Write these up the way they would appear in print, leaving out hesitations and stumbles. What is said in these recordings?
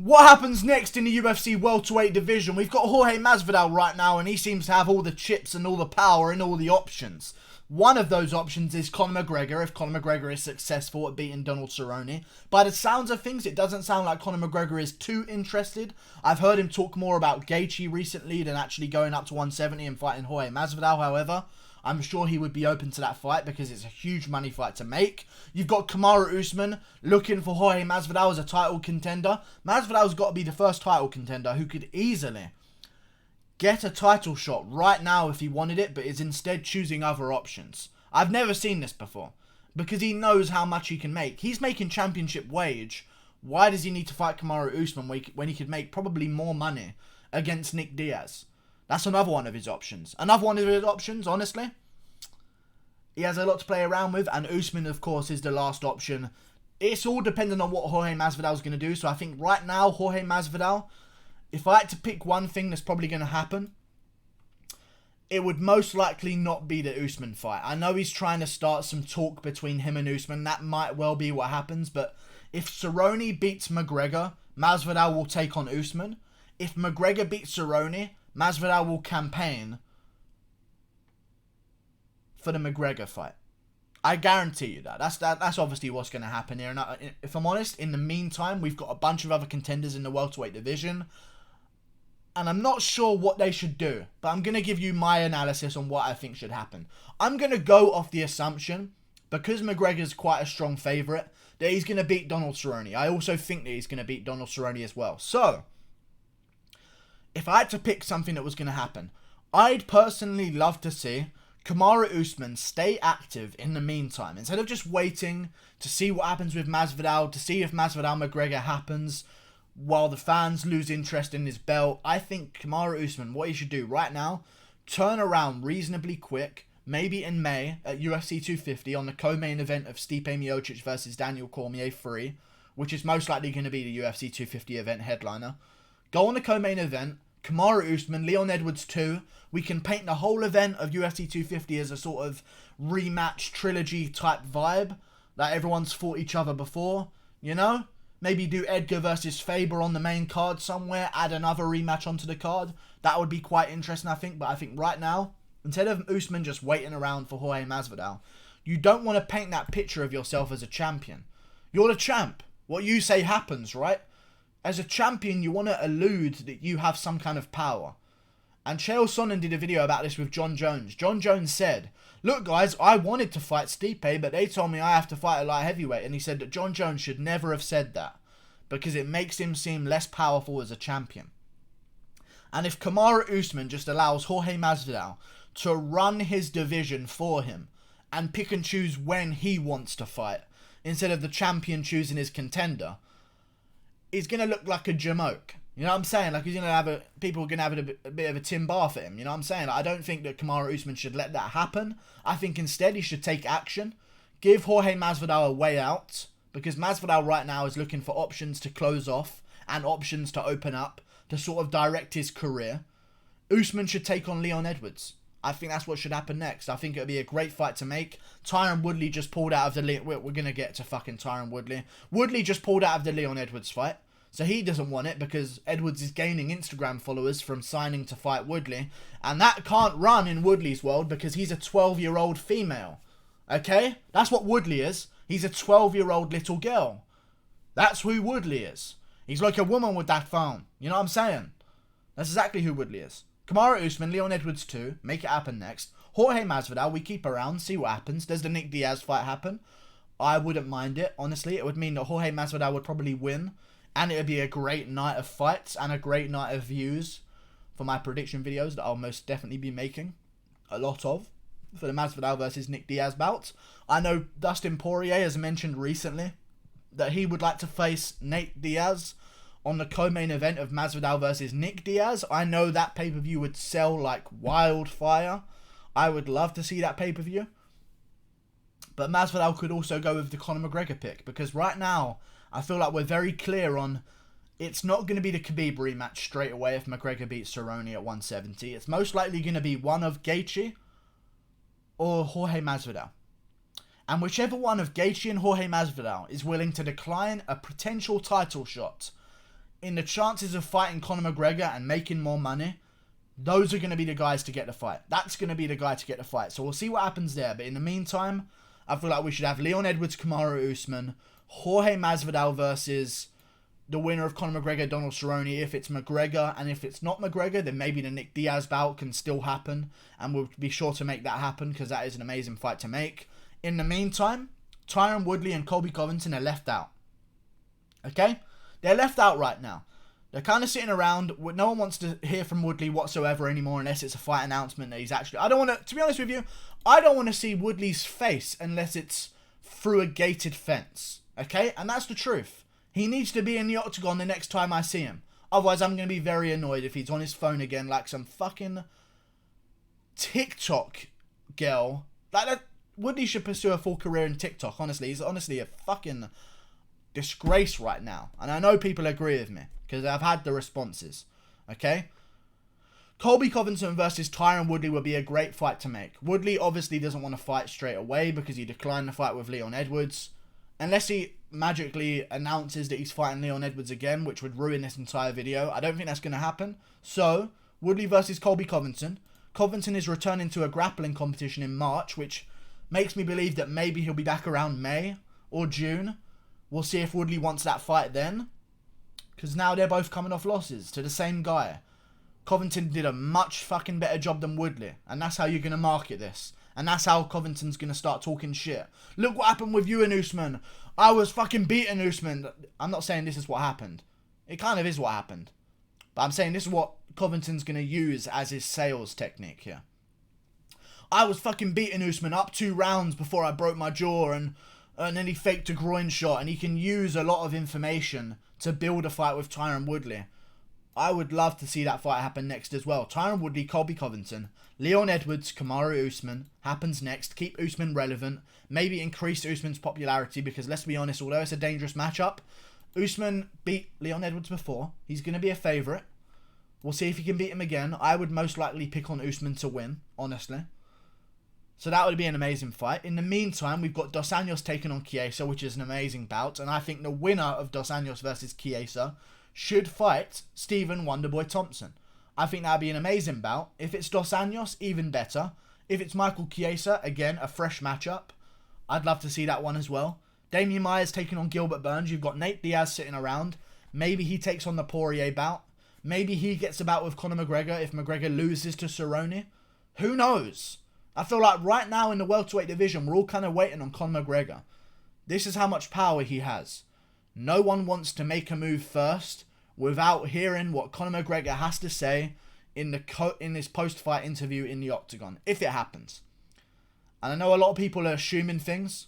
What happens next in the UFC welterweight division? We've got Jorge Masvidal right now, and he seems to have all the chips and all the power and all the options. One of those options is Conor McGregor, if Conor McGregor is successful at beating Donald Cerrone. By the sounds of things, it doesn't sound like Conor McGregor is too interested. I've heard him talk more about Gaethje recently than actually going up to 170 and fighting Jorge Masvidal, however. I'm sure he would be open to that fight because it's a huge money fight to make. You've got Kamaru Usman looking for Jorge Masvidal as a title contender. Masvidal's got to be the first title contender who could easily get a title shot right now if he wanted it, but is instead choosing other options. I've never seen this before because he knows how much he can make. He's making championship wage. Why does he need to fight Kamaru Usman when he could make probably more money against Nate Diaz? That's another one of his options. Another one of his options, honestly, he has a lot to play around with, and Usman, of course, is the last option. It's all dependent on what Jorge Masvidal is going to do, so I think right now, Jorge Masvidal, if I had to pick one thing that's probably going to happen, it would most likely not be the Usman fight. I know he's trying to start some talk between him and Usman. That might well be what happens, but if Cerrone beats McGregor, Masvidal will take on Usman. If McGregor beats Cerrone, Masvidal will campaign for the McGregor fight. I guarantee you that. That's obviously what's going to happen here. And if I'm honest, in the meantime, we've got a bunch of other contenders in the welterweight division. And I'm not sure what they should do. But I'm going to give you my analysis on what I think should happen. I'm going to go off the assumption, because McGregor's quite a strong favourite, that he's going to beat Donald Cerrone. I also think that he's going to beat Donald Cerrone as well. So, if I had to pick something that was going to happen, I'd personally love to see Kamaru Usman stay active in the meantime. Instead of just waiting to see what happens with Masvidal, to see if Masvidal-McGregor happens while the fans lose interest in his belt, I think Kamaru Usman, what he should do right now, turn around reasonably quick, maybe in May at UFC 250 on the co-main event of Stipe Miocic versus Daniel Cormier 3, which is most likely going to be the UFC 250 event headliner. Go on the co-main event, Kamaru Usman, Leon Edwards 2. We can paint the whole event of UFC 250 as a sort of rematch trilogy type vibe. Like everyone's fought each other before, you know? Maybe do Edgar versus Faber on the main card somewhere. Add another rematch onto the card. That would be quite interesting, I think. But I think right now, instead of Usman just waiting around for Jorge Masvidal, you don't want to paint that picture of yourself as a champion. You're the champ. What you say happens, right? As a champion, you want to allude that you have some kind of power. And Chael Sonnen did a video about this with John Jones. John Jones said, look guys, I wanted to fight Stipe, but they told me I have to fight a light heavyweight. And he said that John Jones should never have said that, because it makes him seem less powerful as a champion. And if Kamaru Usman just allows Jorge Masvidal to run his division for him and pick and choose when he wants to fight, instead of the champion choosing his contender, he's going to look like a jamoke. You know what I'm saying? Like, he's going to have people are going to have a bit of a Tim Bar for him. You know what I'm saying? Like, I don't think that Kamaru Usman should let that happen. I think instead he should take action. Give Jorge Masvidal a way out. Because Masvidal right now is looking for options to close off and options to open up to sort of direct his career. Usman should take on Leon Edwards. I think that's what should happen next. I think it would be a great fight to make. Tyron Woodley just pulled out of the... We're going to get to fucking Tyron Woodley. Woodley just pulled out of the Leon Edwards fight. So he doesn't want it because Edwards is gaining Instagram followers from signing to fight Woodley. And that can't run in Woodley's world because he's a 12-year-old female. Okay? That's what Woodley is. He's a 12-year-old little girl. That's who Woodley is. He's like a woman with that phone. You know what I'm saying? That's exactly who Woodley is. Kamaru Usman, Leon Edwards 2. Make it happen next. Jorge Masvidal, we keep around, see what happens. Does the Nate Diaz fight happen? I wouldn't mind it, honestly. It would mean that Jorge Masvidal would probably win. And it would be a great night of fights and a great night of views for my prediction videos that I'll most definitely be making a lot of for the Masvidal versus Nate Diaz bouts. I know Dustin Poirier has mentioned recently that he would like to face Nate Diaz on the co-main event of Masvidal versus Nick Diaz. I know that pay-per-view would sell like wildfire. I would love to see that pay-per-view. But Masvidal could also go with the Conor McGregor pick, because right now I feel like we're very clear on it's not going to be the Khabib rematch straight away if McGregor beats Cerrone at 170. It's most likely going to be one of Gaethje or Jorge Masvidal. And whichever one of Gaethje and Jorge Masvidal is willing to decline a potential title shot in the chances of fighting Conor McGregor and making more money, those are going to be the guys to get the fight. That's going to be the guy to get the fight. So we'll see what happens there. But in the meantime, I feel like we should have Leon Edwards, Kamaru Usman, Jorge Masvidal versus the winner of Conor McGregor, Donald Cerrone, if it's McGregor. And if it's not McGregor, then maybe the Nick Diaz bout can still happen. And we'll be sure to make that happen because that is an amazing fight to make. In the meantime, Tyron Woodley and Colby Covington are left out. Okay? They're left out right now. They're kind of sitting around. No one wants to hear from Woodley whatsoever anymore unless it's a fight announcement that he's actually... I don't want to be honest with you, I don't want to see Woodley's face unless it's through a gated fence. Okay? And that's the truth. He needs to be in the octagon the next time I see him. Otherwise, I'm going to be very annoyed if he's on his phone again like some fucking TikTok girl. Like that, Woodley should pursue a full career in TikTok, honestly. He's honestly a fucking disgrace right now. And I know people agree with me because I've had the responses. Okay? Colby Covington versus Tyron Woodley would be a great fight to make. Woodley obviously doesn't want to fight straight away because he declined the fight with Leon Edwards. Unless he magically announces that he's fighting Leon Edwards again, which would ruin this entire video. I don't think that's going to happen. So, Woodley versus Colby Covington. Covington is returning to a grappling competition in March, which makes me believe that maybe he'll be back around May or June. We'll see if Woodley wants that fight then. Because now they're both coming off losses to the same guy. Covington did a much fucking better job than Woodley. And that's how you're going to market this. And that's how Covington's going to start talking shit. Look what happened with you and Usman. I was fucking beating Usman. I'm not saying this is what happened. It kind of is what happened. But I'm saying this is what Covington's going to use as his sales technique here. I was fucking beating Usman up 2 rounds before I broke my jaw. And then he faked a groin shot. And he can use a lot of information to build a fight with Tyron Woodley. I would love to see that fight happen next as well. Tyron Woodley, Colby Covington, Leon Edwards, Kamaru Usman happens next. Keep Usman relevant. Maybe increase Usman's popularity because let's be honest, although it's a dangerous matchup, Usman beat Leon Edwards before. He's going to be a favourite. We'll see if he can beat him again. I would most likely pick on Usman to win, honestly. So that would be an amazing fight. In the meantime, we've got Dos Anjos taking on Chiesa, which is an amazing bout. And I think the winner of Dos Anjos versus Chiesa should fight Stephen Wonderboy Thompson. I think that would be an amazing bout. If it's Dos Anjos, even better. If it's Michael Chiesa, again, a fresh matchup. I'd love to see that one as well. Damian Maia's taking on Gilbert Burns. You've got Nate Diaz sitting around. Maybe he takes on the Poirier bout. Maybe he gets a bout with Conor McGregor if McGregor loses to Cerrone. Who knows? I feel like right now in the welterweight division, we're all kind of waiting on Conor McGregor. This is how much power he has. No one wants to make a move first without hearing what Conor McGregor has to say in this post-fight interview in the octagon, if it happens. And I know a lot of people are assuming things.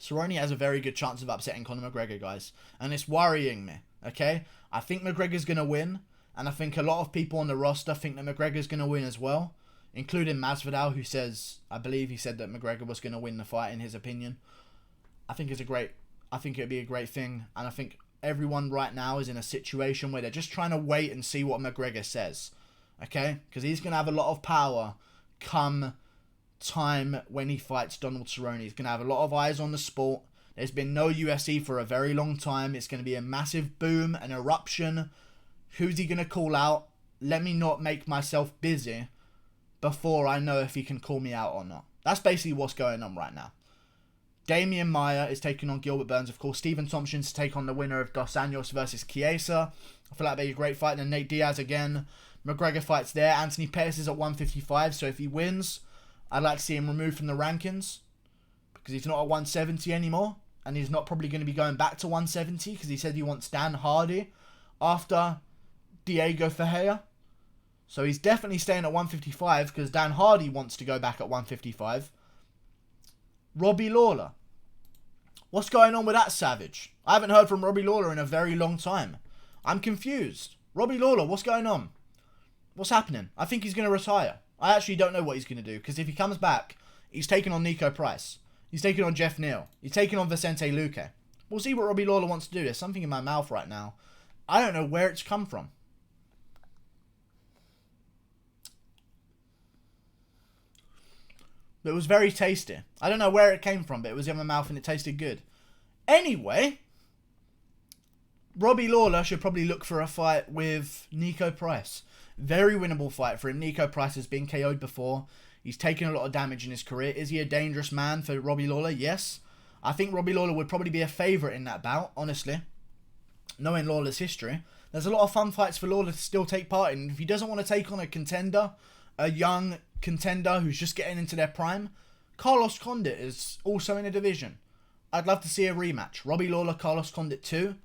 Cerrone has a very good chance of upsetting Conor McGregor, guys. And it's worrying me, okay? I think McGregor's going to win. And I think a lot of people on the roster think that McGregor's going to win as well. Including Masvidal, who says, I believe he said that McGregor was going to win the fight in his opinion. I think it'd be a great thing. And I think everyone right now is in a situation where they're just trying to wait and see what McGregor says. Okay? Because he's going to have a lot of power come time when he fights Donald Cerrone. He's going to have a lot of eyes on the sport. There's been no UFC for a very long time. It's going to be a massive boom, an eruption. Who's he going to call out? Let me not make myself busy before I know if he can call me out or not. That's basically what's going on right now. Damian Maia is taking on Gilbert Burns, of course. Stephen Thompson to take on the winner of Dos Anjos versus Chiesa. I feel like that'd be a great fight. And Nate Diaz again. McGregor fights there. Anthony Pettis is at 155, so if he wins, I'd like to see him removed from the rankings because he's not at 170 anymore. And he's not probably going to be going back to 170 because he said he wants Dan Hardy after Diego Ferreira. So he's definitely staying at 155 because Dan Hardy wants to go back at 155. Robbie Lawler. What's going on with that savage? I haven't heard from Robbie Lawler in a very long time. I'm confused. Robbie Lawler, what's going on? What's happening? I think he's going to retire. I actually don't know what he's going to do because if he comes back, he's taking on Nico Price. He's taking on Jeff Neal. He's taking on Vicente Luque. We'll see what Robbie Lawler wants to do. There's something in my mouth right now. I don't know where it's come from. But it was very tasty. I don't know where it came from, but it was in my mouth and it tasted good. Anyway, Robbie Lawler should probably look for a fight with Nico Price. Very winnable fight for him. Nico Price has been KO'd before. He's taken a lot of damage in his career. Is he a dangerous man for Robbie Lawler? Yes. I think Robbie Lawler would probably be a favourite in that bout, honestly. Knowing Lawler's history. There's a lot of fun fights for Lawler to still take part in. If he doesn't want to take on a contender, a young contender who's just getting into their prime, Carlos Condit is also in a division. I'd love to see a rematch. Robbie Lawler, Carlos Condit 2.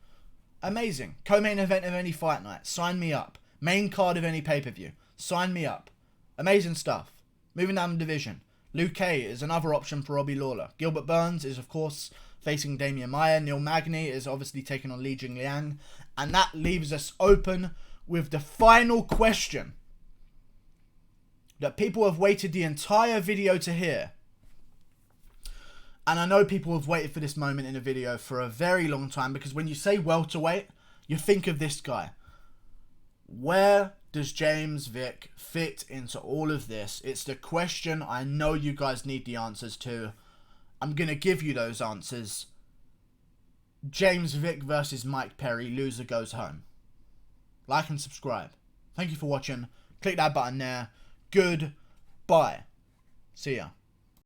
Amazing. Co-main event of any fight night. Sign me up. Main card of any pay-per-view. Sign me up. Amazing stuff. Moving down the division. Luke Kay is another option for Robbie Lawler. Gilbert Burns is, of course, facing Damian Maia. Neil Magny is obviously taking on Li Jingliang. And that leaves us open with the final question that people have waited the entire video to hear. And I know people have waited for this moment in a video for a very long time, because when you say welterweight, you think of this guy. Where does James Vick fit into all of this? It's the question I know you guys need the answers to. I'm going to give you those answers. James Vick versus Mike Perry. Loser goes home. Like and subscribe. Thank you for watching. Click that button there. Goodbye. See ya.